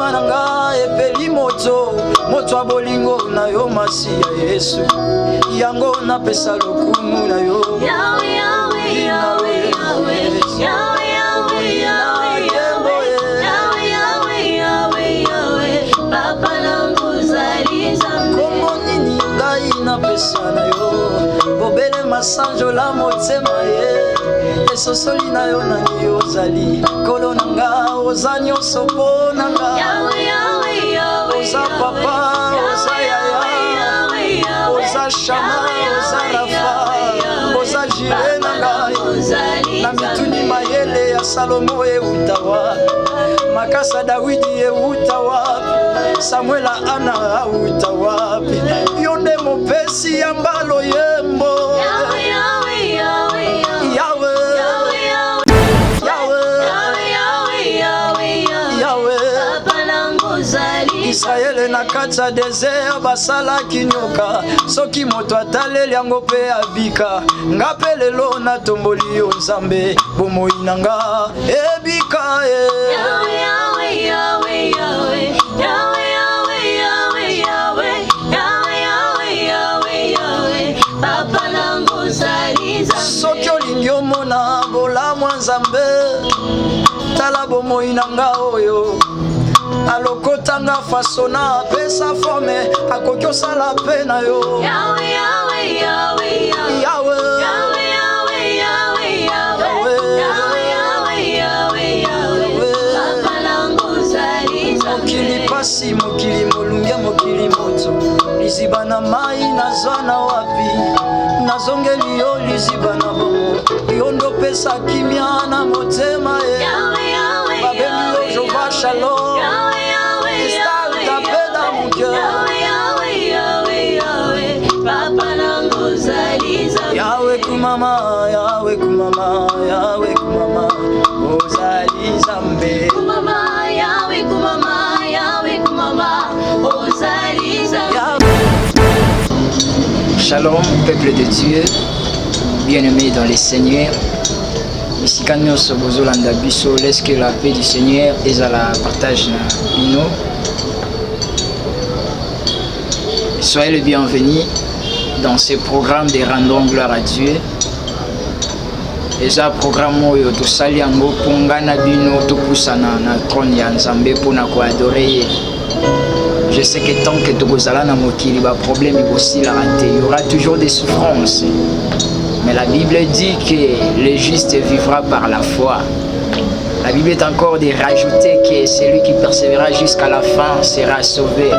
motema nanga epeli moto moto bolingo na yo masiya Yesu yango na pesa lokumu na yo Yahweh Yahweh Yahweh Yahweh Yahweh Yahweh Yahweh Yahweh Papa nangu zaliza komo nini ngai na pesa na yo bobele masanjo la motema ye esosoli na yo na yo zali kolo nanga ozanyo sopo nanga Yahweh Yahweh Yahweh oza papa oza yaya oza shama oza rafa oza jire nanga na mituni mayele ya Salomo eutawa makasa Dawidi eutawa Samuela Ana eutawa yonde mopesi ya mbalo yembo Yahweh Yahweh Yahweh Yahweh Israel na kata desert basala kinyoka soki moto ataleli yango pe abika ngape lelo na tomboli yo Nzambe bomoi nanga ebika Yahweh Yahweh Yahweh Yahweh Yahweh Yahweh Yahweh Yahweh Yahweh Yahweh Papa nangu zaliza soki olingi omona bolamu Nzambe tala bomoi nanga oyo alokotanga fasona pesa forme akoki osala pe na yo Yahweh Yahweh Yahweh Yahweh Yahweh Yahweh Yahweh Yahweh Yahweh Papa nangu zaliza mokili pasi mokili molunge mokili moto liziba na mai nazana wapi nazongeli yo liziba na bongo yo ndo pesa kimia na motema Yahweh Yahweh babengi yo Jova Shalom Yahweh kumama, Yahweh kumama, Yahweh kumama, ozaliza mbe. Kumama, Yahweh kumama, Yahweh kumama, ozaliza mbe. Shalom, peuple de Dieu, bien-aimés dans les Seigneurs. Ici Kanyo Sobozo Landabiso, laisse que la paix du Seigneur et à la partage na bino. Soyez les bienvenus dans ce programme de Rendons gloire à Dieu. Et ce programme oyo to sali yango pongana bino to pusana na trône ya Nzambe pona ko adorer. Je sais que tant que tokozala na mokili ba problème aussi la raté, il y aura toujours des souffrances. Mais la Bible dit que le juste vivra par la foi. La Bible est encore de rajouter que celui qui persévérera jusqu'à la fin sera sauvé.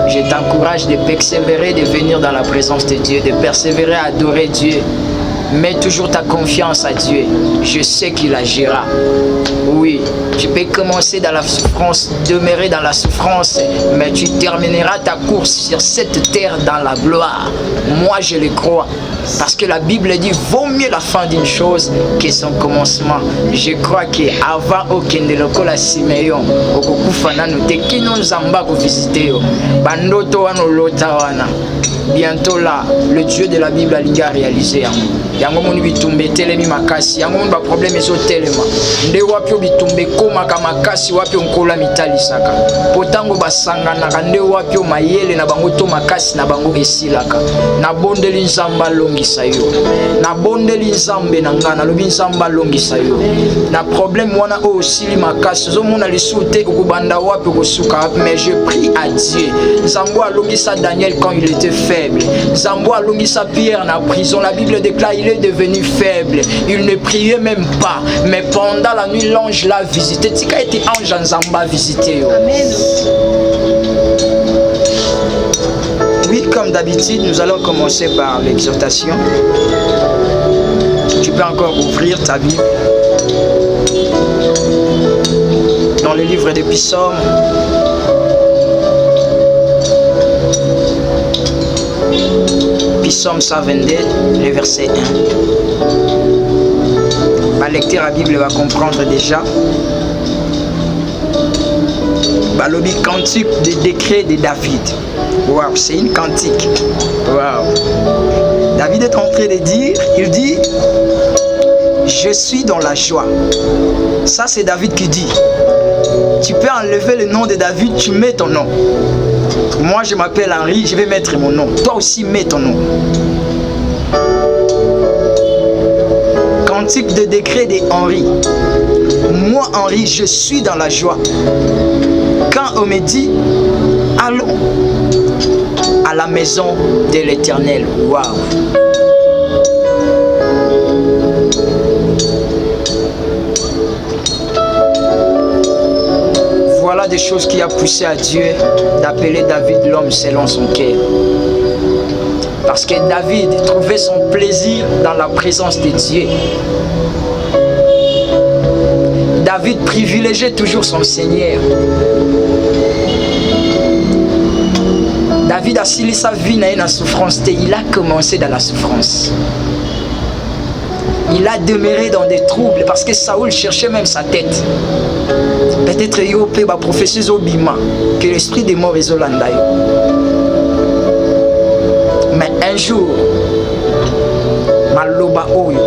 Je t'encourage de persévérer, de venir dans la présence de Dieu, de persévérer à adorer Dieu. Mets toujours ta confiance à Dieu. Je sais qu'il agira. Oui, tu peux commencer dans la souffrance, demeurer dans la souffrance, mais tu termineras ta course sur cette terre dans la gloire. Moi, je le crois. Parce que la Bible dit, vaut mieux la fin d'une chose que son commencement. Je crois qu'avant aucun de locaux la Simeon, bientôt là, le Dieu de la Bible a réalisé. Yango moni bitumbe telemi makasi yango moni ba problème ezo telema nde wapi bitumbe koma kama makasi wapi onkola mitali saka potango basangana nde wapi mayele na bango to makasi na bango esilaka na bondeli Nzamba longisa yo na bondeli Nzambe na ngana lobi Nzamba longisa yo na problème wana o osili makasi zo mona lisute okubanda wapi kosuka mais je prie à Dieu Nzambo alongisa Daniel quand il était faible Nzambo alongisa Pierre na prison la Bible déclare il est devenu faible, il ne priait même pas, mais pendant la nuit l'ange l'a visité. Tika était ange Nzamba visité. Amen. Oui, comme d'habitude, nous allons commencer par l'exhortation. Tu peux encore ouvrir ta Bible dans le livre des Psaumes. Psaume 122, le verset 1. Ma lecteur à la Bible va comprendre déjà. Balobi cantique de décret de David. Waouh, c'est une cantique. Waouh. David est en train de dire, il dit, je suis dans la joie. Ça c'est David qui dit. tu peux enlever le nom de David, tu mets ton nom. Moi, je m'appelle Henri, je vais mettre mon nom. Toi aussi, mets ton nom. Cantique de décret de Henri. Moi, Henri, je suis dans la joie. Quand on me dit, allons à la maison de l'Éternel. Waouh! Voilà des choses qui a poussé à Dieu d'appeler David l'homme selon son cœur. Parce que David trouvait son plaisir dans la présence de Dieu. David privilégiait toujours son Seigneur. David a scellé sa vie dans la souffrance. Il a commencé dans la souffrance. Il a demeuré dans des troubles parce que Saoul cherchait même sa tête. Peut-être qu'il y a prophétie Zobima que l'esprit des morts est Zolanda. Mais un jour, Maloba Oyo,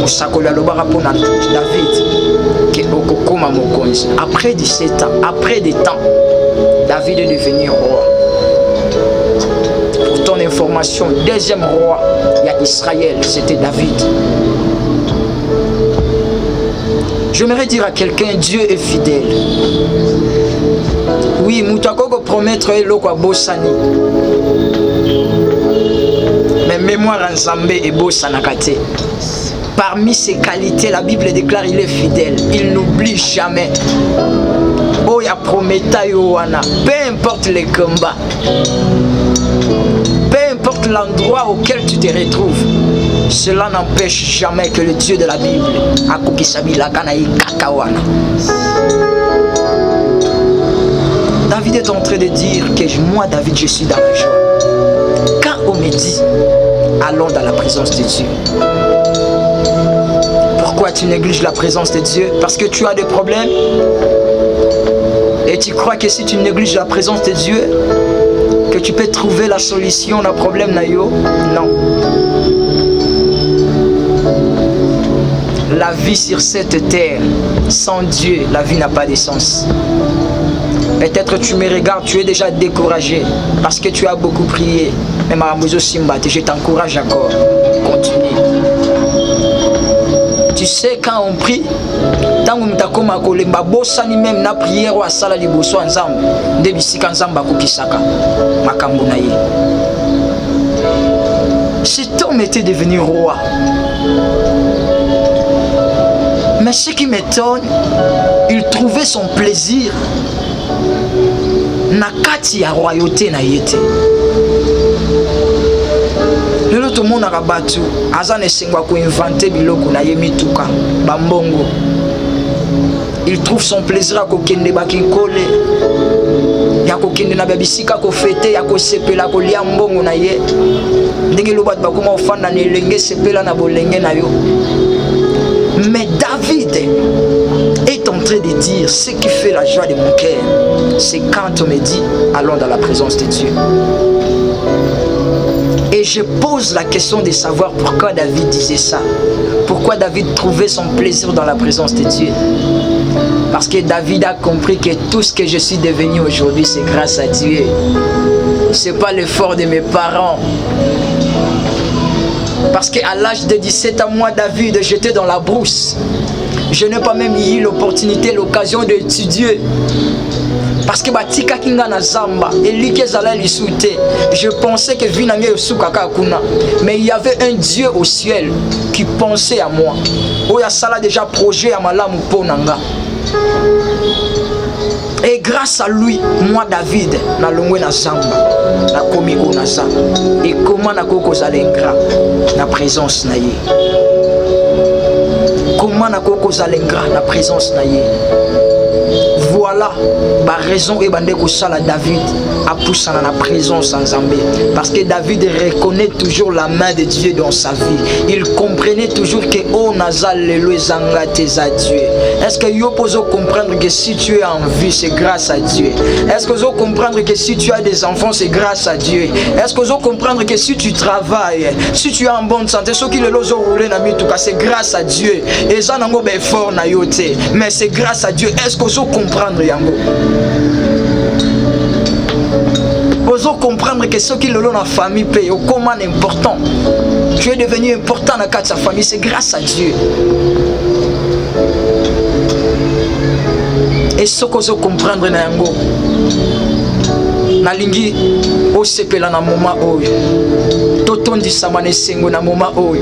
Moussakoli Aloba Rapona David, qui est Okokoma Mokonzi. Après 17 ans, après des temps, David est devenu roi. Pour ton information, deuxième roi, il y a Israël, c'était David. J'aimerais dire à quelqu'un, Dieu est fidèle. Oui, Moutako promettre l'oko Bossani. Mais mémoire en Zambé et Bossanakate. Parmi ses qualités, la Bible déclare il est fidèle. Il n'oublie jamais. Oh, ya prometa yoana. Peu importe les combats. Peu importe l'endroit auquel tu te retrouves. Cela n'empêche jamais que le Dieu de la Bible David est en train de dire que moi, David, je suis dans la joie. Quand on me dit, allons dans la présence de Dieu. Pourquoi tu négliges la présence de Dieu? Parce que tu as des problèmes. Et tu crois que si tu négliges la présence de Dieu, que tu peux trouver la solution à un problème nayo? Non. La vie sur cette terre, sans Dieu, la vie n'a pas de sens. Peut-être tu me regardes, tu es déjà découragé parce que tu as beaucoup prié. Mais Maramuzo Simbate, je t'encourage encore. Continue. Tu sais, quand on prie, tant que mutakoma kolemba bosani même na prière wa sala liboso nzambe ndebisika nzamba kokisaka makambo na ye. Cet homme était devenu roi. Mais ce qui m'étonne, il trouvait son plaisir na kati ya royauté na yete. Lelo to mona kabatu azane sengwa ko inventer biloko na ye mituka bambongo. Il trouve son plaisir à kokende bakikole. Ya kokende na babisika ko fete ya ko sepela ko lia mbongo na ye. Ndenge lobat bakoma ofanda na elenge sepela na bolenge na yo. Mais David est en train de dire ce qui fait la joie de mon cœur, c'est quand on me dit allons dans la présence de Dieu. Et je pose la question de savoir pourquoi David disait ça. Pourquoi David trouvait son plaisir dans la présence de Dieu. Parce que David a compris que tout ce que je suis devenu aujourd'hui, c'est grâce à Dieu. Ce n'est pas l'effort de mes parents. Parce qu'à l'âge de 17 ans, moi, David, j'étais dans la brousse. Je n'ai pas même eu l'opportunité, l'occasion d'étudier. Parce que batika kinga na zamba, je pensais que vinange sukaka kuna, mais il y avait un Dieu au ciel qui pensait à moi. Oya sala déjà projet à malamu ponanga. Et grâce à lui, moi David, na longwe na zamba, na komi onaza. Et comment na koko zalengra na présence na ye. Comment na koko zalengra na présence na ye. Voilà la raison et bandeko sala David a poussé dans la présence en Zambie. Parce que David reconnaît toujours la main de Dieu dans sa vie. Il comprenait toujours que oh nazal le zanga tes à Dieu. Est-ce que vous pouvez comprendre que si tu es en vie, c'est grâce à Dieu? Est-ce que vous pouvez comprendre que si tu as des enfants, c'est grâce à Dieu? Est-ce que vous pouvez comprendre que si tu travailles, si tu es en bonne santé, ce qui le lozo roulé na mituka, c'est grâce à Dieu. Et ça n'a pas fort na yote, mais c'est grâce à Dieu. Est-ce que vous pouvez comprendre? comprendre yango. Ozo comprendre que ceux qui le dans la famille paye au comment important. Tu es devenu important dans sa famille, c'est grâce à Dieu. Et ce que vous comprendre na yango nalingi osepela na moment oyo totondisama na esengo na moment oyo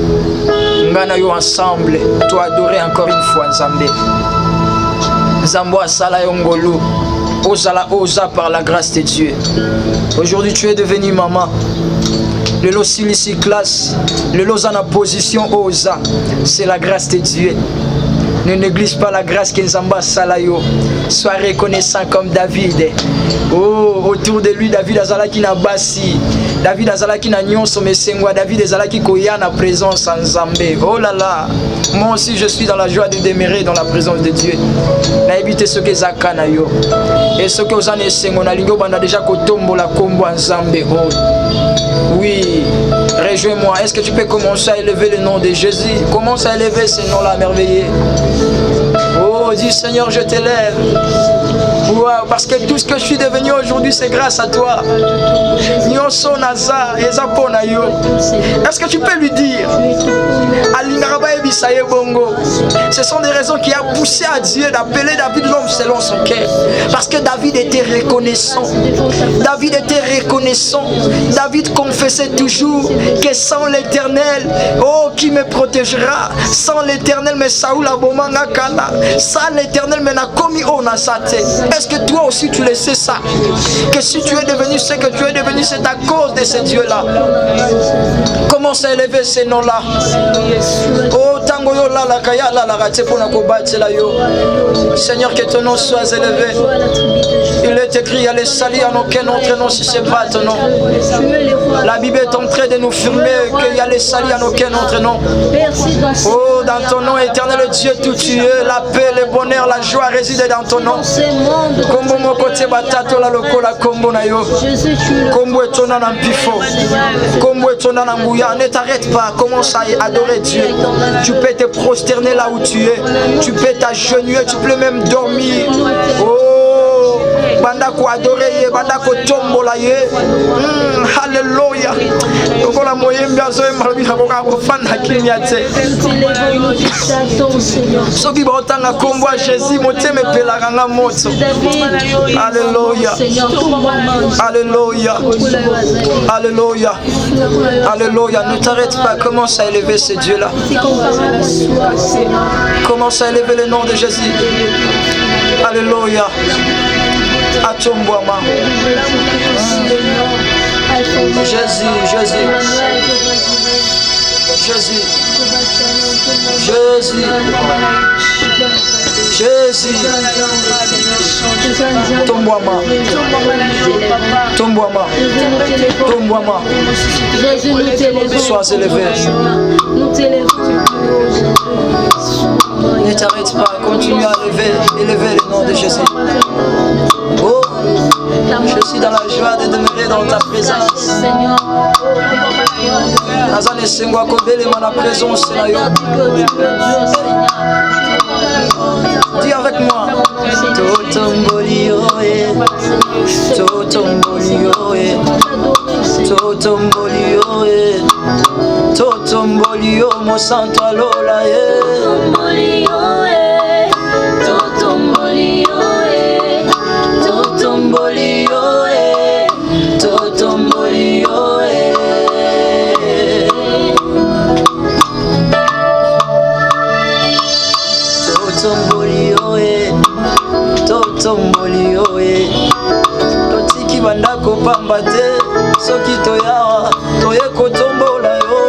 ngana yo ensemble to adorer encore une fois Nzambe. Nzambo asala yo ngolu ozala oza par la grâce de Dieu. Aujourd'hui tu es devenu maman. Le lot ici classe, le lot en position oza, c'est la grâce de Dieu. Ne néglige pas la grâce que Nzamba Salayo. Sois reconnaissant comme David. Oh, autour de lui, David Azalaki na basi. David Azalaki na nyonso mesengwa. David Azalaki koya na présence en Nzambe. Oh là là. Moi aussi, je suis dans la joie de demeurer dans la présence de Dieu. Na éviter ce que Zaka na yo. Et ce que Ozane Sengo na lingo banda déjà kotombo la kombo en Nzambe. Oh. Oui. Rejoins-moi. Est-ce que tu peux commencer à élever le nom de Jésus? Commence à élever ce nom-là merveilleux. Oh, dis Seigneur, je t'élève. Wow, parce que tout ce que je suis devenu aujourd'hui, c'est grâce à toi. Est-ce que tu peux lui dire? Ce sont des raisons qui ont poussé à Dieu d'appeler David l'homme selon son cœur. Parce que David était reconnaissant. David était reconnaissant. David confessait toujours que sans l'Éternel, oh, qui me protégera? Sans l'Éternel, mais Saoul a bomanga kala. Sans l'Éternel, mais n'a commis on a sa tête. Est-ce que toi aussi tu le sais ça? Que si tu es devenu ce que tu es devenu, c'est à cause de ce Dieu-là. Commence à élever ces noms-là. Oh, tango yo la kaya la rate pour na kobatse la yo. Seigneur, que ton nom soit élevé. Il est écrit, il y a les salis en aucun autre nom si c'est pas ton nom. La Bible est en train de nous firmer qu'il y a les salis en aucun autre nom. Oh, dans ton nom éternel Dieu tout tu es, la paix, le bonheur, la joie réside dans ton nom. Kombo mokote batato la lokola kombo na yo. Kombo etona na mpifo. Kombo etona na nguya. Ne t'arrête pas, commence à adorer Dieu. Tu peux te prosterner là où tu es. Tu peux t'agenouiller, tu peux même dormir. Oh, banda ko adorer, banda ko tombola ye. Alléluia. Okola moyembi azoe malbi akoka kofanda kimia te. Soki baotanga kombo ya Jésus motema epelaka nga moto. Alléluia. Alléluia. Alléluia. Alléluia. Ne t'arrête pas, commence à élever ce Dieu-là. Commence à élever le nom de Jésus. Alléluia. Atomboama. Jésus, Jésus. Jésus. Jésus. Jésus. Tomboama. Tomboama. Tomboama. Sois élevé. Ne t'arrête pas, continue à élever le nom de Jésus. Oh, je suis dans la joie de demeurer dans ta présence. Nazane sengwa kobele mana présence na yo. Dis avec moi. Totombolio e. Totombolio e. Totombolio e. Totombolio mo santo alola e. Totombolio e. Totombolio e. Totombolio e. Totombolio e. Totombolio e. Totombolio e. Totiki banda kopamba te. Soki toyawa toye kotombola yo.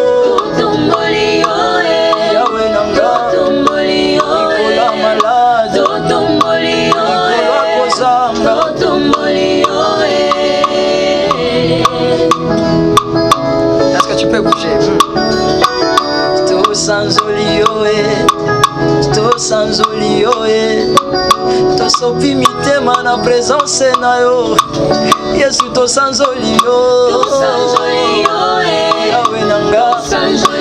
Totombolio e. Yawe nanga. Totombolio e. Nikola malade. Totombolio e. Nikola kozanga. Totombolio e. Est-ce que tu peux bouger? To sanzolio e. To sanzolio e. To sopi mitema na présence na yo. Yesu to sanzolio. To sanzolio e. Yawe nanga.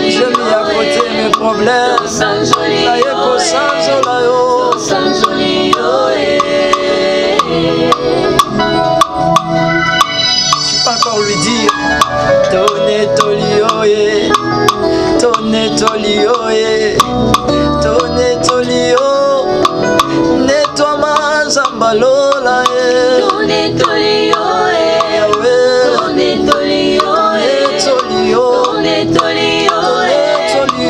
Je mis à côté mes problèmes. To sanzolio e. To sanzolio e. Je peux encore lui dire Tone Tolioye, Tone Tolioye, Tone Tolio, nettoie ma zambalola. Tone Tolioye, Tone Tolioye, Tone Tolioye, Tone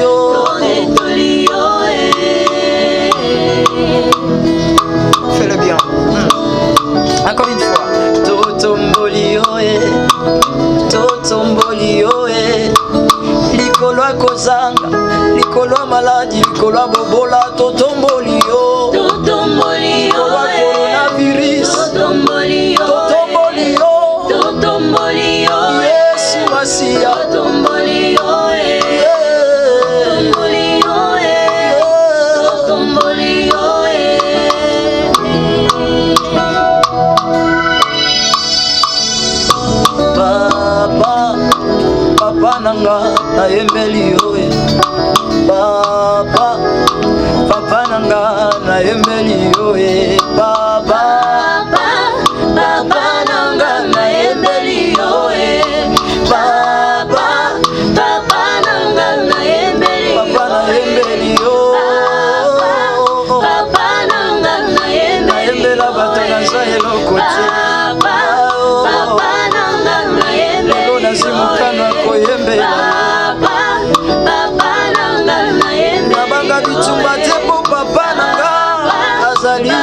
Tolioye. Fais-le bien. Encore une fois. Totombolioye, Totombolioye, likolo akozanga, likolo maladi, likolo bobola, Totombolio, Totombolio, coronavirus, Totombolio, Totombolio, Totombolio, Yesu Masia, Totombolio, Papa nanga na yembeli yoye, Papa nanga na yembeli yoye, Papa nanga na yembeli yoye, Papa nanga na yembeli yoye, Papa na yembeli yo, Papa nanga na yembeli yembela bato na zahelo kote, Papa nanga na yembeli yoye, nazimukana koyembela, Papa nanga na yembeli nabanga bitumba tembo, Papa nanga azali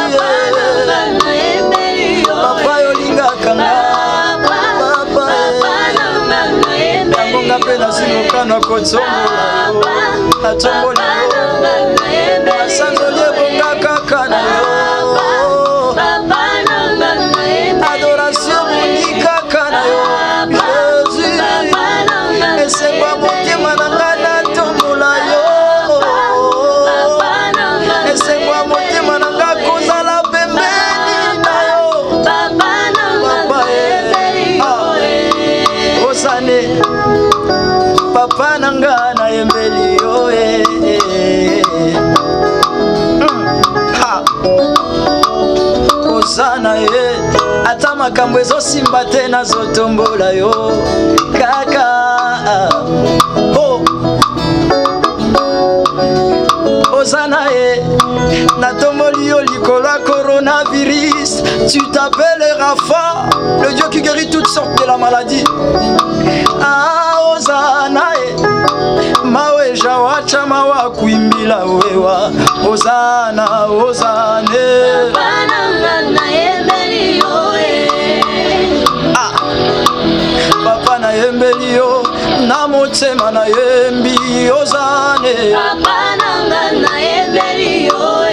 Papa yolingaka nga, Papa yangonga mpe nazimukana kotombola yo, atomboli yo, masanzoli ebonga kaka na yo, adoration bondi kaka na yo, Jésus, esengwa motema na nga natombola yo, esengwa motema na nga kozala pembeni na yo, Papa osane, Papa na nga na yembeli yo, osana ye, ata makambo ezosimba te nazotombola yo kaka. Osana ye, natomboli yo likolo ya coronavirus. Tu t'appelles Rapha, le Dieu qui guérit toutes sortes de la maladie. Osana ye, mawe jawacha mawa kuimbila wewa, Osana, Osane. Papa na yembeli yo, na motema na yembi, Osane. Papa na yembeli yo,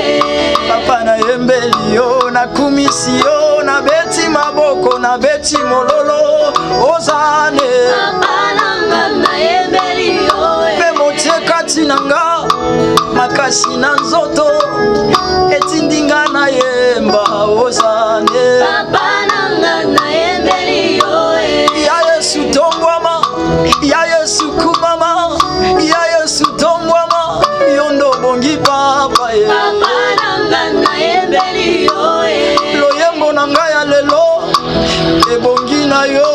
Papa na yembeli yo, na kumisi yo, na beti maboko, na beti mololo, Osane. Papa na yembeli yo, pe motie kati na nga, makasi na nzoto, etindinga na yemba, Osane. Papa na yembeli yo, ya Yesu tongwama, ya Yesu kumama, ya Yesu tongwama, yondo bongi papa ye. Papa na yembeli yo, loyembo na ngai ya lelo ebongi na yo,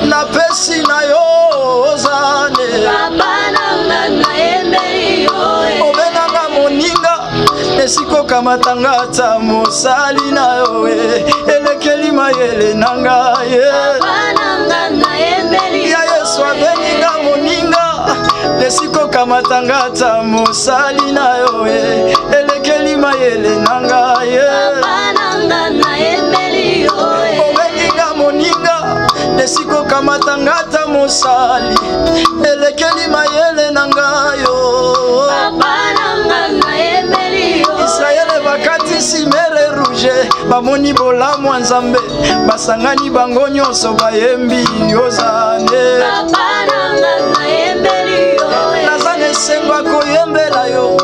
napesi na yo, Osane. Papa na yembeli yo, obenanga moninga, esiko kamatanga ata mosali na yo, elekeli mayele na ngai ye. Papa na yembeli ya Yesu abeninga moninga, esiko kamatanga ata mosali na yo, elekeli mayele na ngai ye. Papa na yembeli yo, obeninga moninga, esiko kamatanga ata mosali, elekeli mayele na ngai yo. Papa na yembeli yo, Israele bakatisi mere rouge, bamoni bolamu ya Nzambe, basangani bango nyonso bayembi, Osane. Papa na yembeli yo, naza na esengo ya koyembela yo,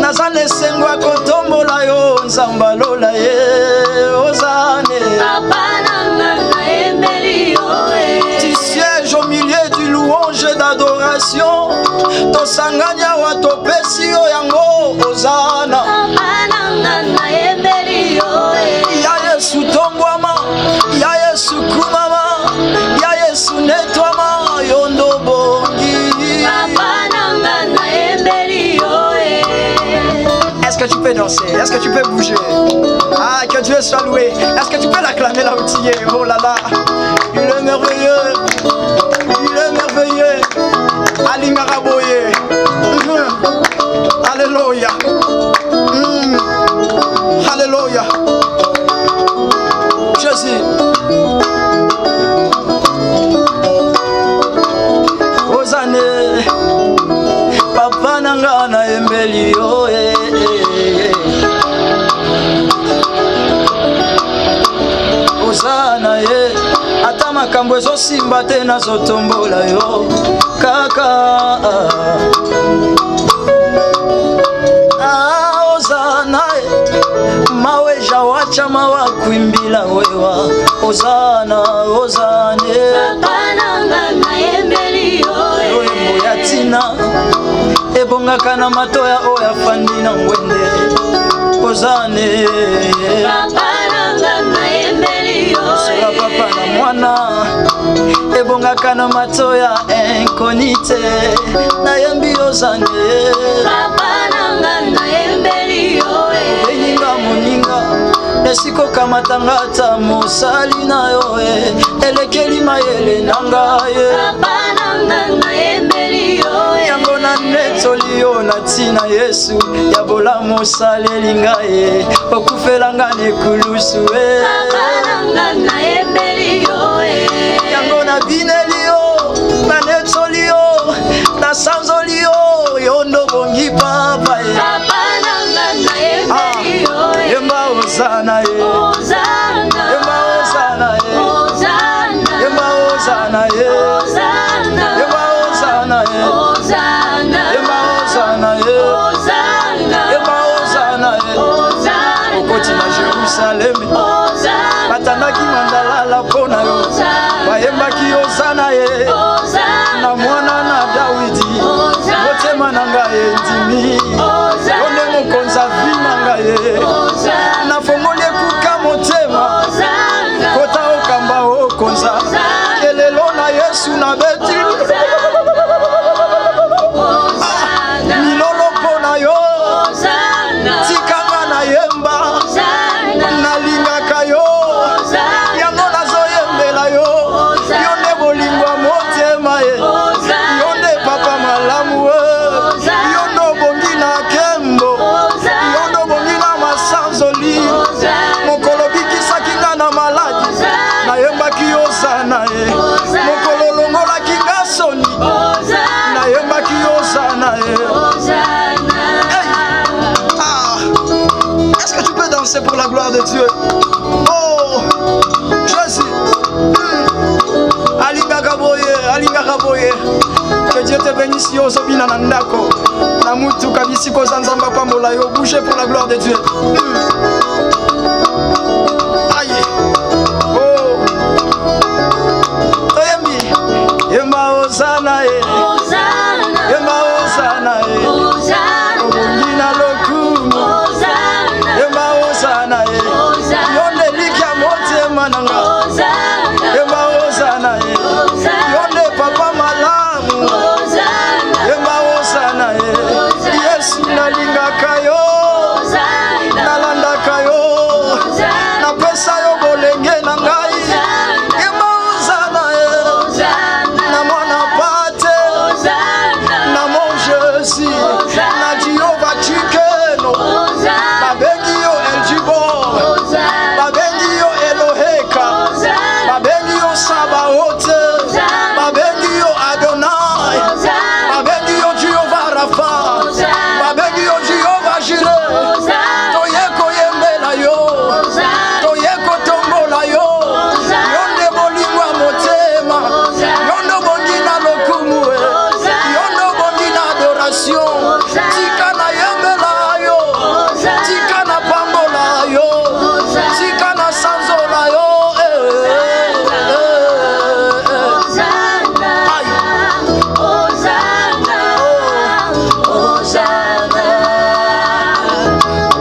naza na esengo ya kotombola yo, Nzambe alola ye, Osane. Papa na yembeli yo, Tu sièges au milieu du louange d'adoration, tosangani awa topesi yo yango, Osana. Papa na yembeli yo, ya Yesu Est-ce que tu peux danser? Est-ce que tu peux bouger? Ah, que Dieu soit loué. Est-ce que tu peux l'acclamer là où tu es? Oh là là, il est merveilleux. Il est merveilleux. Alingaraboye. Alléluia. Alléluia. Jésus. Ozane. Papa nanga na embeli yo. Ozana ye. Ata makambo ezosimba te nazotombola yo kaka. Ozana ye. Mawe jawacha mawa kwimbila wewa. Ozana, ozane. Papa nanga na embeli yo. Wembo ya tina. Ebongaka na matoya oya fandi na ngwende. Ozane. Papa nanga na embeli yo. Sola papa na mwana. Ebongaka na matoya inkonite. Na yembi ozane. Papa nanga na embeli yo. Eninga moninga. Esiko kamatanga ata mosali na yo. Elekeli mayele nanga ye. Papa nanga na embeli yo. Yango na netoli yo na tina Yesu. Ya bola mosaleli ngai. Okufela nga nekulusu. Papa nanga na embeli yo. Yango na bineli yo. Na netoli yo. Na sanzoli yo. Yondo bongi papa. Papa nanga na embeli yo. Yemba ozana ye. Ozana. Yemba ozana ye. Ozana. Yemba ozana ye. Ozana. Yemba ozana ye. Ozana. Yemba ozana ye. Ozana. Yemba ozana ye. Ozana. Okoti na Jerusalem. Ozana. Batandaki mandalala pona yo. Bayembaki ozana ye. Ozana. Na mwana na Dawidi. Motema na ngai endimi. Yonde mokonza vi na ngai. Na fongoli ekuka motema. Kota okamba okonza. Kelelo na Yesu na beti. Milolo pona yo. Tikanga na yemba. Nalingaka yo. Yango nazoyembela yo. Yonde bolingwa motema ye. Yonde papa malamu we. Yondo bongi na kembo. Yondo bongi na masanzoli. Mokolo bikisaki nga na maladi. Nayembaki ozana ye. Mokolo longolaki nga soni. Nayembaki ozana ye. Est-ce que tu peux danser pour la gloire de Dieu? Oh, Jésus. Alingaka boye. Que Dieu te bénisse yo zobina na ndako. Na mutu kabisi ko zanzamba pambola yo. Bougez pour la gloire de Dieu. Aïe. Oh. Oyembi. Yemba ozana ye. Yemba ozana ye. Obongina lokumu. Yemba ozana ye. Yonde likia motema nanga. Yemba ozana ye. Yonde papa malamu. Yemba ozana ye. Yesu nalingaka yo. Nalandaka yo. Napesa yo bolenge na ngai. Yemba ozana ye. Na mwana pate. Na mon Jésus. Na Jehova Chikeno. Babengi yo Eljibo. Babengi yo Eloheka. Babengi yo Sabaote. Babengi yo Adonai. Babengi yo Jehovah Rapha. Babengi yo Jehovah Jireh. Toyeko yembela yo. Toyeko tombola yo. Yonde bolingwa motema. Yondo bongi na lokumu. Yondo bongi na adoration. Tika na yembela yo. Tika na pambola yo. Tika na sanzola yo.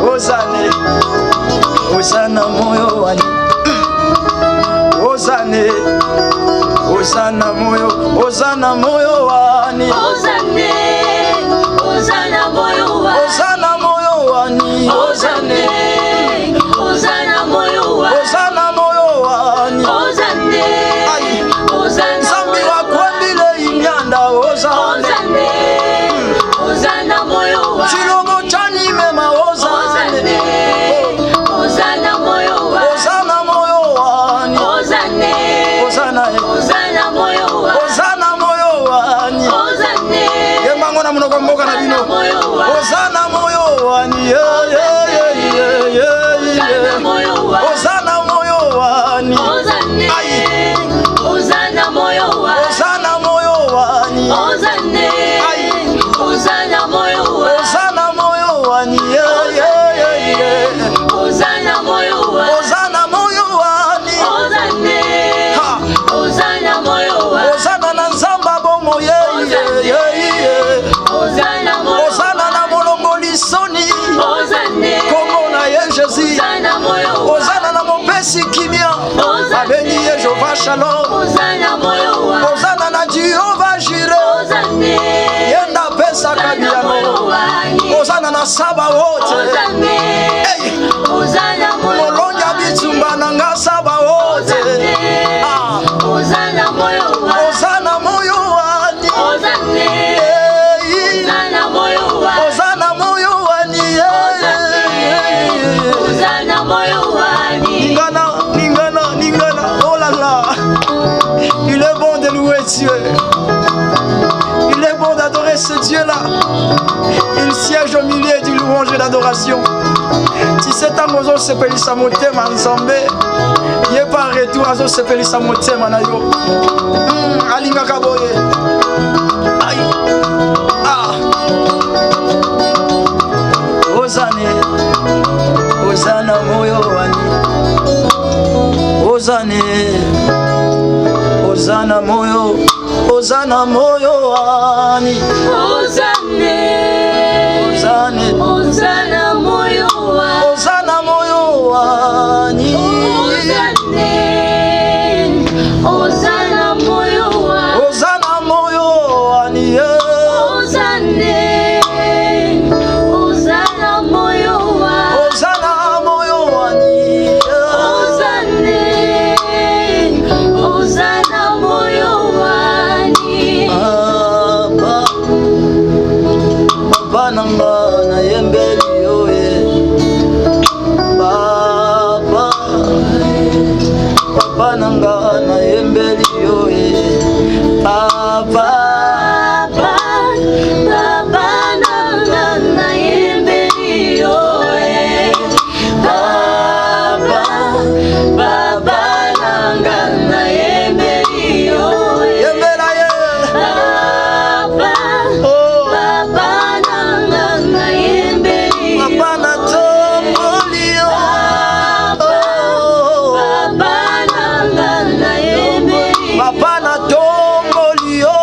Ozane. Ozana moyo wani. Ozane. Ozana moyo. Ozana moyo wani. Ozana moyo wani. wani Ozane, Ozana moyo wa Ozana moyo wani Ozane, Ozana Zambi wakwambile imyanda Ozane Ozana moyo wa Chilongo chani mema Ozane Ozana moyo wa Ozana moyo wani Ozane, Ozana Ozana moyo wa Ozana moyo wani Ozane, Yemango na munoko mboka na bino moyo wa Ozana moyo wani yeah, yeah, yeah, yeah, yeah, yeah. moyo wa Ozana moyo wani Ozane, Ozana moyo wa Ozana moyo wani Ozane, Ozana moyo wa Ozana moyo wani yeah, yeah, yeah, yeah. Ozana moyo wa Ozana moyo wani Ozane, ha Ozana moyo wa Ozana na nzamba bomo yeah, yeah, yeah, yeah. Ozana moyo Ozana na molongoli soni Ozane, Kongo na ye Jésus Ozana moyo wa Ozana na mopesi kimia Abeni ye Jehova Shalom Ozana moyo wa Ozana na Jehova Jireh Ozane, Yenda pesa kabiano Ozana na saba wote Ozane, hey. Ozana moyo wa Molonja bitumba na nga saba wote ah. Ozana moyo wa Ozana moyo wani Ozane, hey. Ozana moyo wa Ozana moyo wani hey. Ozana moyo wa Ningana, oh là là. Il est bon de louer Dieu. Il est bon d'adorer ce Dieu-là. Il siège au milieu du louange et d'adoration. Si c'est un mozo sepeli sa motema nzambe, yé par retour azo sepeli sa motema na yo. Alinga kaboye. Aïe. Ah. Ozane, Ozana moyo wani. Ozane, Ozana moyo, Ozana moyo wani. Ozane, Ozane, Ozana moyo wa Ozana moyo wani. Ozane, Ozana moyo wa Ozana moyo wani yeah. Ozane, Ozana moyo wa Ozana moyo wani yeah. Ozane, Ozana moyo wa ni Baba, Baba nanga na yembeli yoye. Baba, Baba nanga na yembeli yoye. Baba, Baba nanga na yembeli yoe Baba nanga na yembeli yoe yembela ye. Baba Oh, nanga na yembeli Papa na tomboli yo. Oh, Baba nanga na yembeli Papa na tomboli yo.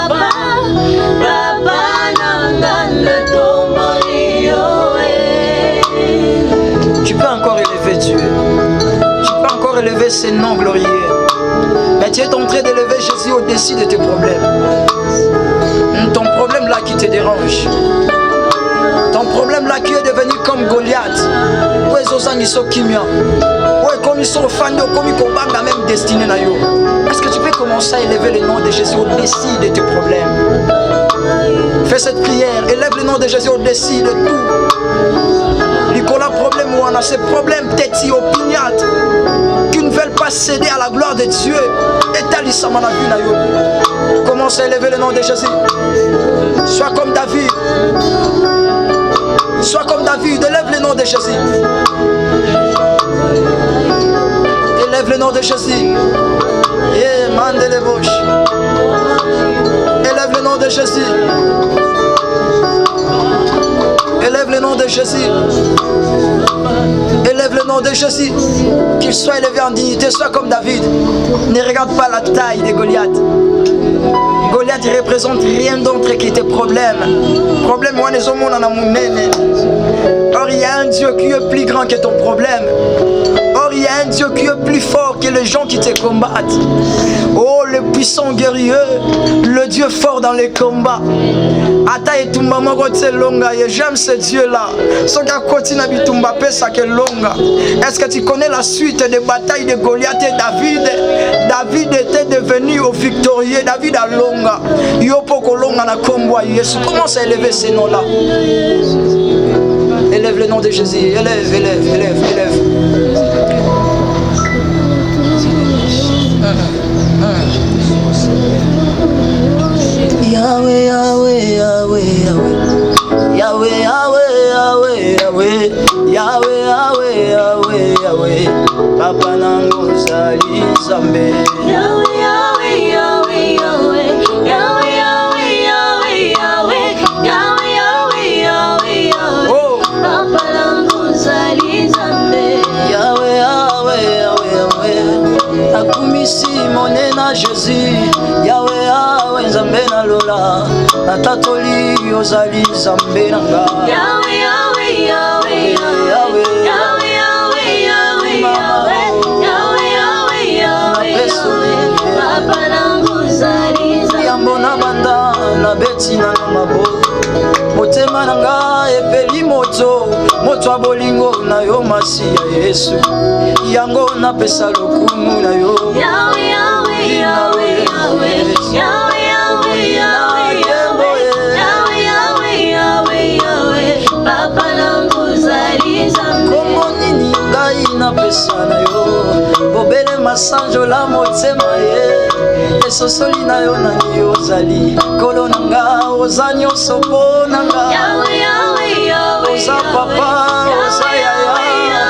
Baba nanga na tomboli yoe Tu peux encore élever Dieu. Tu peux encore élever ses noms glorieux. Mais tu es en train d'élever Jésus au-dessus de tes problèmes. Ton problème là qui te dérange. Ton problème là qui est devenu comme Goliath. Où est Zozangi Sokimia? Où est comme ils sont fans de comme ils combattent la même destinée na yo. Est-ce que tu peux commencer à élever le nom de Jésus au-dessus de tes problèmes? Fais cette prière, élève le nom de Jésus au-dessus de tout. Nicolas problème ou on a ces problèmes peut-être si opiniâtres qui ne veulent pas céder à la gloire de Dieu. Et talisama na vie na yo. Commence à élever le nom de Jésus. Sois comme David. Sois comme David, élève le nom de Jésus. Élève le nom de Jésus. Et mande les bouches. Élève le nom de Jésus. Élève le nom de Jésus. Élève le nom de Jésus. Qu'il soit élevé en dignité, soit comme David. Ne regarde pas la taille de Goliath. Goliath ne représente rien d'autre que tes problèmes. Problème, moi, les hommes, on en a mon nez. Or, il y a un Dieu qui est plus grand que ton problème. Or, il y a un Dieu qui est plus fort que les gens qui te combattent. Oh, le puissant guerrier, le Dieu fort dans les combats. Ata etumba moko tse longa, j'aime ce Dieu là. Soka koti na bitumba pesa ke longa. Est-ce que tu connais la suite des batailles de Goliath et David? David était devenu au victorieux, David a longa. Yopo kolonga na kombo Yesu. Commence à élever ces noms là. Élève le nom de Jésus, élève, élève, élève, élève. Yahweh, Yahweh, Yahweh, Yahweh, Yahweh, Yahweh, Yahweh, Yahweh, Yahweh, Yahweh, Yahweh, Papa nango zali Nzambe. Yahweh, Yahweh, Yahweh, Yahweh, Yahweh, Yahweh, Yahweh, Yahweh, Yahweh, Yahweh, Yahweh, Papa nango zali Nzambe. Yahweh, Yahweh, Yahweh, Yahweh, akumisi monena Jésus. Yahweh, Yahweh, Nzambe na lola, natatoli ozali Nzambe nanga. Yahweh, Yahweh, Yahweh, Yahweh, Yahweh, Yahweh, Yahweh, Yahweh, Yahweh, Yahweh, Papa nango zali Nzambe. Yambo na banda na beti na maboko, motema nanga epeli moto, moto wa bolingo na yo Masiya Yesu. Yango napesa lokumu na yo. Yahweh, Yahweh, Yahweh, Yahweh, Yahweh, Yahweh, Yahweh, Yahweh, Yahweh, Yahweh, Yahweh, Papa nango zali Nzambe. Kombo nini ngai napesa na yo, bobele masanjo la motema ye, esosoli na yo nani ozali, kolo nanga oza nyonso mpo nanga. Yahweh, Yahweh, Yahweh, Oza papa, oza yaya,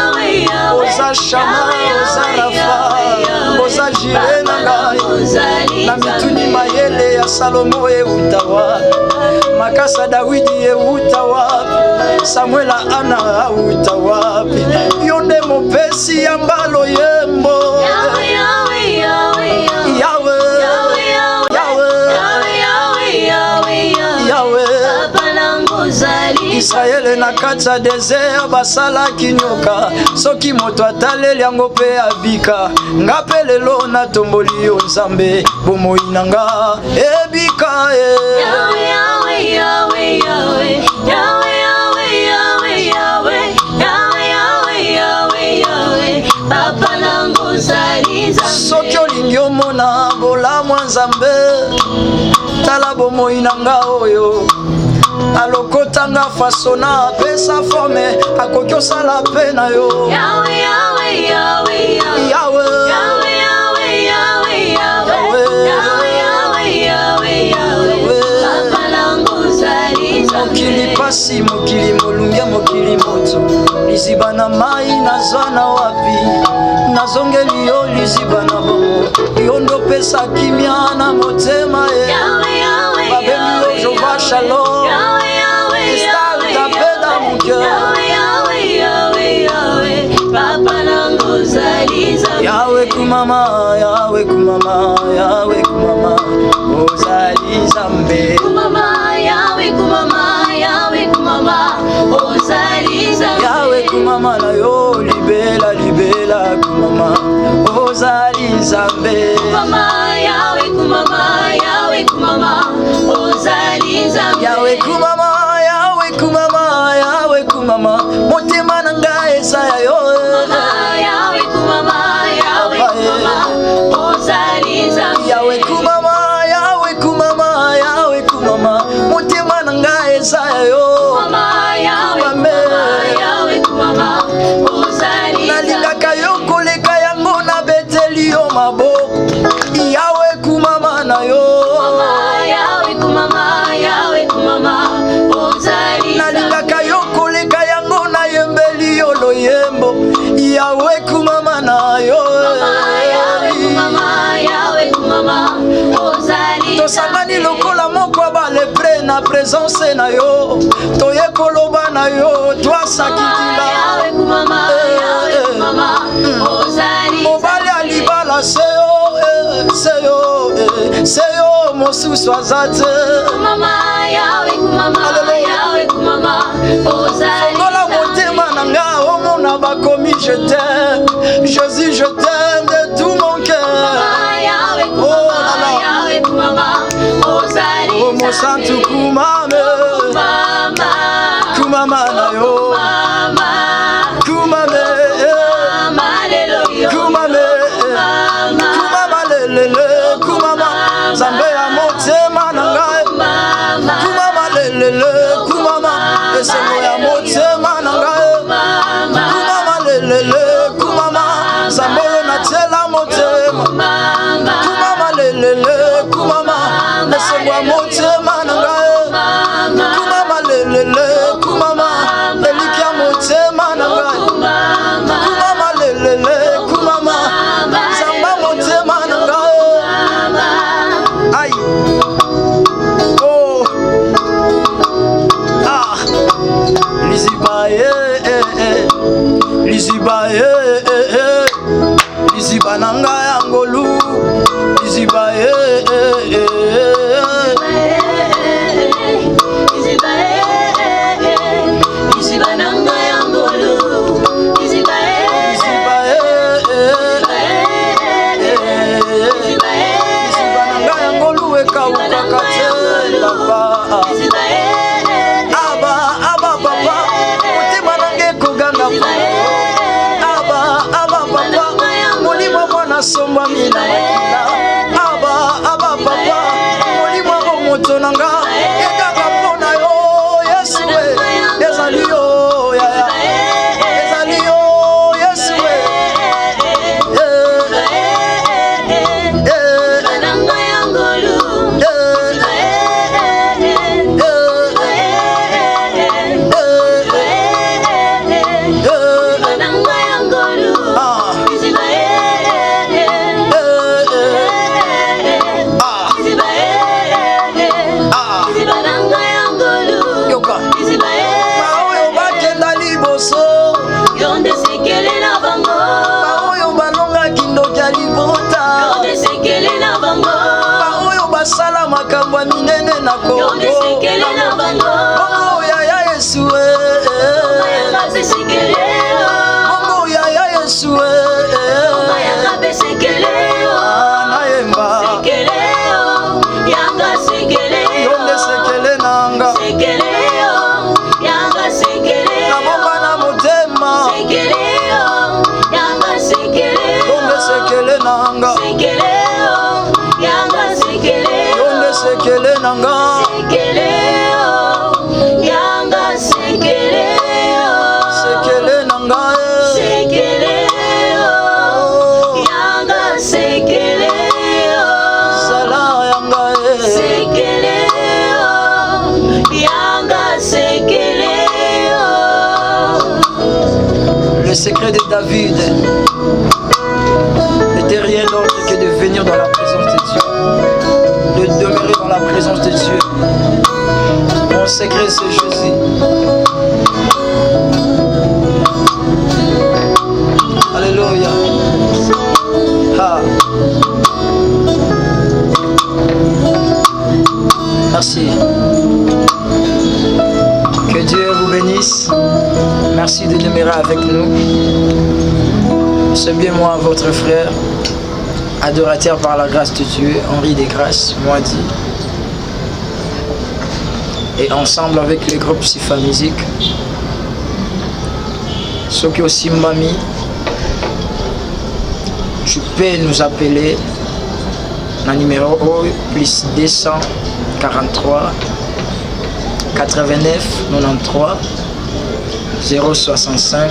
oza shama, oza rafa, oza jire na ngai. Na mituni mayele ya Salomo euta wapi, makasa Dawidi euta wapi, Samuela Ana euta wapi, yonde mopesi ya mbalo yembo. Yahweh, Yahweh, Yahweh, Yahweh, Israele na kati ya desert basalaki nyoka, soki moto ataleli yango mpe abika. Nga mpe lelo natomboli yo Nzambe, bomoi na nga ebika ye. Yahweh, Yahweh, Yahweh, Yahweh, Yahweh, Yahweh, Yahweh, Yahweh, Yahweh, Yahweh, Yahweh, Papa nango zali Nzambe. Soki olingi omona bolamu ya Nzambe, tala bomoi na nga oyo. Alokotanga fasona pesa forme, akoki osala pe na yo. Yahweh, Yahweh, Yahweh, Yahweh, Yahweh, Yahweh, Yahweh, Yahweh, Yahweh, Yahweh, Yahweh, Papa nango zali Nzambe. mokili pasi, mokili molunge, mokili moto, liziba na mai nazwa na wapi, nazongeli yo liziba na bongo, yo ndo pesa kimia na motema ye. Yahweh, Yahweh, Babengi yo Jova Shalom, Star tapeda mon cœur. Yahweh, Yahweh, Yahweh, Papa nango zali Nzambe. Yahweh kumama, Yahweh kumama, Yahweh kumama, ozali Nzambe. Kumama, Yahweh, kumama, Yahweh, kumama, ozali Nzambe. Yahweh kumama na yo, libela, libela kumama, ozali Nzambe. Kumama, Yahweh, kumama, Yahweh, kumama, ozali Nzambe. Yahweh kumama, Yahweh kumama, Yahweh kumama, motema na ngai eza ya yo. Kumama, Yahweh, kumama, Yahweh, kumama, ozali Nzambe. Yahweh kumama, Yahweh kumama, Yahweh kumama, motema na ngai eza ya yo. Kumama, Yahweh, kumama, Yahweh, kumama, ozali Nzambe. Nalingaka yo koleka yango na beteli yo maboko. Yahweh kumama na yo. Kumama, Yahweh, kumama, Yahweh, kumama, ozali Nzambe. Nalingaka yo koleka yango na yembeli yo loyembo. Yahweh kumama na yo. Yahweh, kumama, Yahweh, kumama, ozali Nzambe. Tosangani lokola moko balepre na présence na yo, toye koloba na yo, twasakitila. Yahweh, kumama, Yahweh, kumama, ozali mobali alibala seyo, seyo, seyo mosusu aza te. Kumama, Yahweh, kumama, Yahweh, kumama, ozali Ngola motema na nga omona bakomi je t'aime, Jésus je t'aime de tout mon cœur. Yahweh, Oh kumama, la motema na yo kumame kumame kumama lelele kumama nzambe ya motema na ngai kumama lelele kumama esengo ya motema na ngai kumama lelele kumama nzambe oyo natiela motema kumama lelele kumama esengo ya motema na ngai kumama lelele kumama eliki ya motema na ngai kumama lelele kumama nzamba motema na ngai ai oh ah liziba liziba liziba na ngai ya ngolu liziba somba mina makila aba papa molimo bo moto nanga ekaka mpona yo Yesu we ezali yo yaya ezali yo Yesu we basala makambo ya minene na Kongo bongo yaya Yesu bongo yaya Yesu nayemba yonde sekele nanga na bomba na motema yonde sekele nanga sekele nanga sekele nanga sala yanga le secret de David n'était rien d'autre que de venir dans la présence de Dieu, de demeurer dans la présence de Dieu. Mon secret c'est Jésus. Alléluia. Ah. Merci. Que Dieu vous bénisse. Merci de demeurer avec nous. C'est bien moi, votre frère, adorateur par la grâce de Dieu, Henri Desgrâces, Moadi. Et ensemble avec le groupe Sifa Musique, Sokyo Simbami, tu peux nous appeler dans le numéro plus 243 89 93 065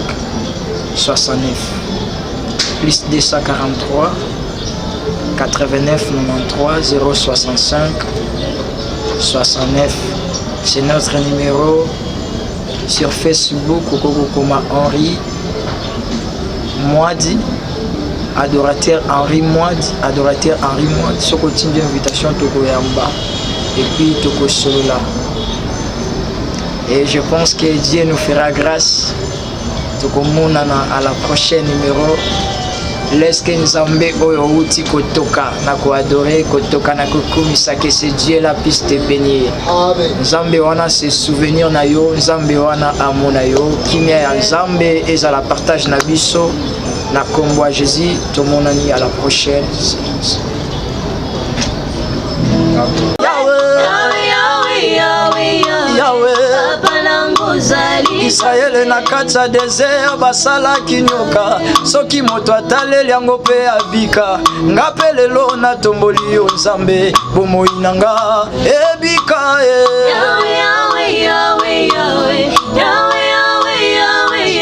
69 plus 243 89 93 065 69. C'est notre numéro sur Facebook, Kokokoma Henri Moadi, adorateur Henri Moadi, adorateur Henri Moadi. Ce continue d'invitation Toko Yamba et puis Toko Solola. Et je pense que Dieu nous fera grâce. Toko Mounana à la prochaine numéro. Laisse que Nzambe oyo uti kotoka na koadorer kotoka na kokumisa que c'est Dieu la piste de bénir. Nzambe wana se souvenir na yo, Nzambe wana amona yo, kimia ya Nzambe eza la partage na biso na kombo Jésus, tout mon ami à la prochaine. Yahweh, Yahweh, Yahweh, Yahweh, Papa nangu zali Israele na kati ya desert basalaki nyoka soki moto ataleli yango mpe abika nga mpe lelo natomboli yo Nzambe bomoi na nga ebika Yahweh, Yahweh, Yahweh, Yahweh, Yahweh, Yahweh, Yahweh,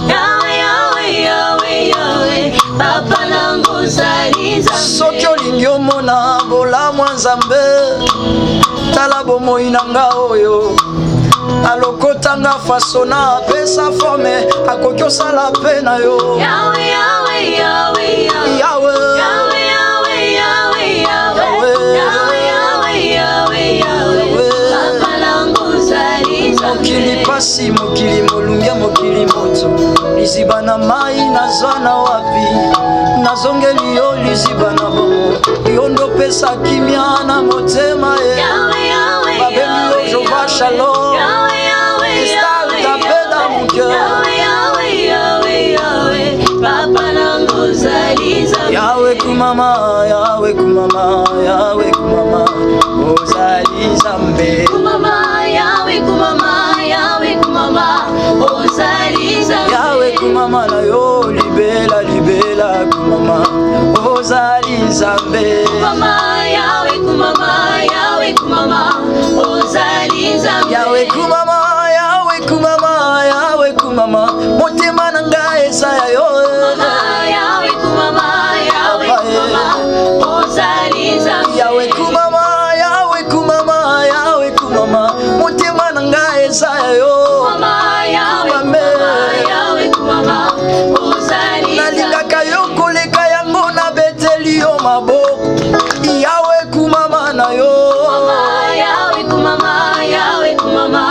Yahweh, Yahweh, Yahweh, Yahweh, Papa nangu zali Nzambe. soki olingi omona bolamu ya Nzambe tala bomoi na nga oyo alokotanga fasona apesa forme akoki osala mpe na yo Yahweh, Yahweh, Yahweh, Yahweh, Yahweh. Yahweh, Yahweh, Yahweh, Yahweh, Yahweh, Yahweh, Yahweh, Papa nangu zali Nzambe. mokili pasi mokili molunge mokili moto liziba na mai nazwa na wapi nazongeli yo liziba na bongo yo ndopesa kimia na motema ye Yahweh, Yahweh, babengi yo Jova Shalom Yahweh, Yahweh, Cristal tapé dans mon cœur Yahweh, Yahweh, Yahweh, Yahweh, Papa nangu zali Nzambe. Yahweh kumama Yahweh kumama Yahweh kumama ozali Nzambe Kumama, Yahweh, kumama, Yahweh, kumama, ozali Nzambe. Yahweh kumama na yo libela libela kumama ozali Nzambe Kumama, Yahweh, kumama, Yahweh, kumama, ozali Nzambe. Yahweh kumama Yahweh kumama Yahweh kumama motema na ngai eza ya yo Kumama, Yahweh, kumama, Yahweh, kumama, ozali Nzambe. Yahweh kumama Yahweh kumama Yahweh kumama motema na ngai eza ya yo Kumama, Yahweh, kumama, Yahweh, kumama, ozali Nzambe. nalingaka yo koleka yango na beteli yo maboko Yahweh kumama na yo Kumama, Yahweh, kumama, Yahweh, kumama,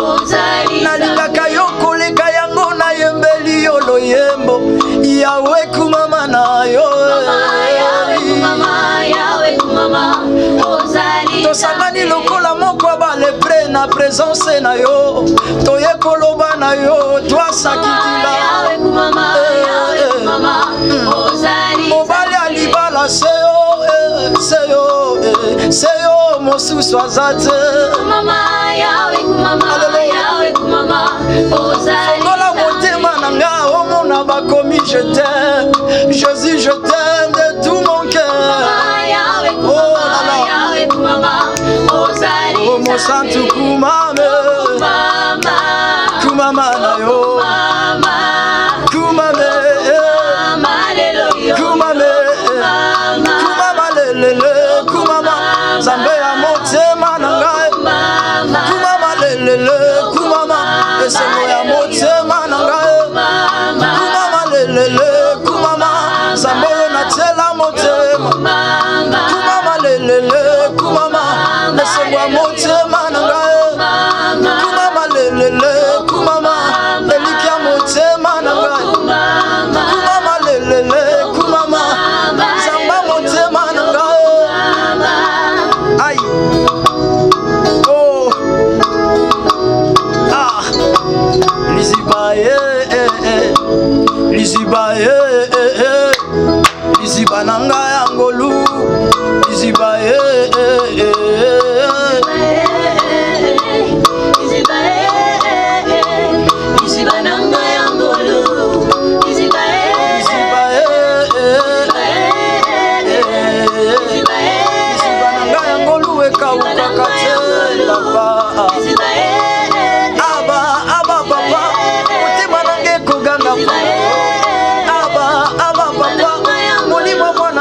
ozali Nzambe. nalingaka yo koleka yango na yembeli yo loyembo Yahweh kumama na yo Yahweh, kumama, Yahweh, kumama, ozali tosangani lokola moko ya balepre na présence na yo toye koloba na yo twasakitila Yahweh, kumama, Yahweh, kumama, ozali mobali ya libala seyo mosusu aza te Kumama, Yahweh, kumama, Yahweh, kumama, ozali ngola motema na nga omona bakomi je t'aime Jésus je t'aime de tout mon cœur Yahweh, kumama, Yahweh, kumama, ozali oh mon santu kumame Kumama, kumama na yo Mama, kumame Mama, hallelujah. kumame kumama lelele kumama Nzambe ya motema na ngai Mama, kumama lelele kumama esengo ya motema na ngai kumama lelele kumama Nzambe oyo natiela motema kumama lelele kumama esengo ya motema na ngai kumama lelele kumama eliki ya motema na ngai kumama lelele kumama Nzambe motema na ngai ai oh ah liziba liziba liziba na ngai ya ngolu liziba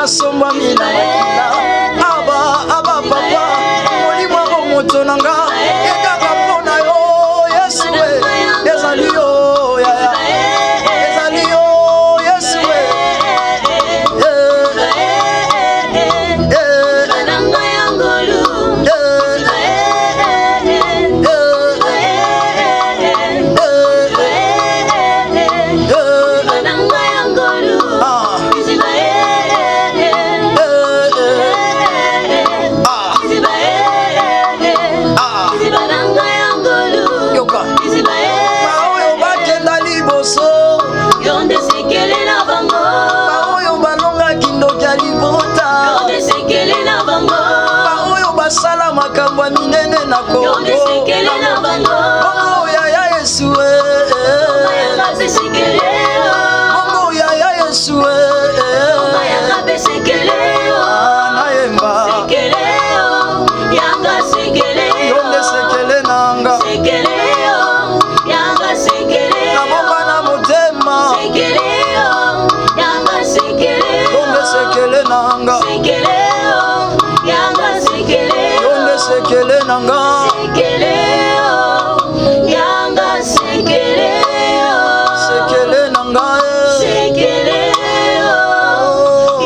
sombwami na makila aba papa molimo bo moto nanga ekaka mpona yo Yesu we ezali yo yaya ezali yo Yesu we makambo minene na Kongo. Oh ya Yesu sekeleo, yanga sekeleo. Yonde sekele nanga. Sekeleo, yanga sekeleo. Yonde sekele nanga. Sekeleo, yanga sekeleo. Sekele nanga. Sekeleo,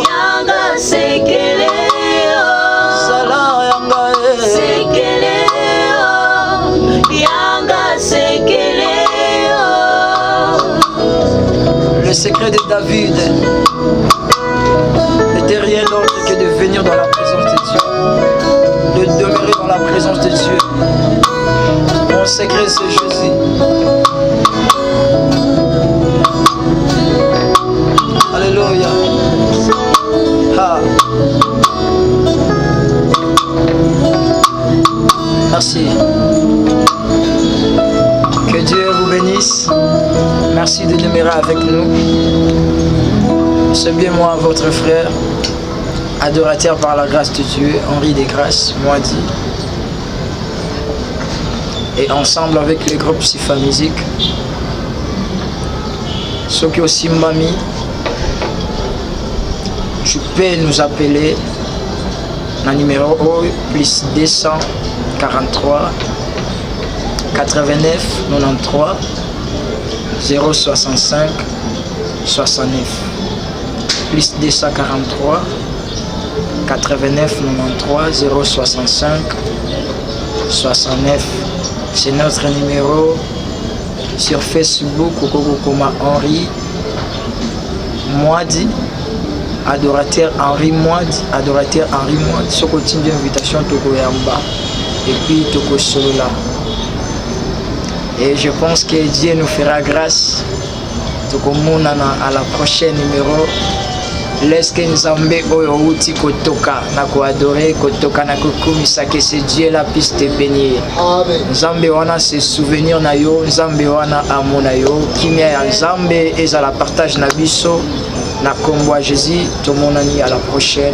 yanga sekeleo. Sala yanga. Sekeleo, yanga sekeleo. Le secret de David n'était rien d'autre que de venir dans la présence de Dieu, de demeurer dans la présence de Dieu. Mon secret c'est Jésus. Alléluia. Ah. Merci. Que Dieu vous bénisse. Merci de demeurer avec nous. C'est bien moi, votre frère, adorateur par la grâce de Dieu, Henri Desgrâces, Moadi. Et ensemble avec le groupe Sifa Music, Sokyo Simbami, tu peux nous appeler dans le numéro plus 243 89 93 065 69 plus 243 89 93 065 69. C'est notre numéro sur Facebook, Kokokoma Henri Moadi, adorateur Henri Moadi, adorateur Henri Moadi. Ce continue d'invitation Toko Yamba et puis Toko Solola. Et je pense que Dieu nous fera grâce. Toko Mounana à la prochaine numéro. Laisse que Nzambe oyo uti kotoka na koadorer kotoka na kokumisa que c'est Dieu la piste bénie. Nzambe wana se souvenir na yo, Nzambe wana amona yo, kimia ya Nzambe ezala partage na biso na kombo Jésus. Tomonani à la prochaine.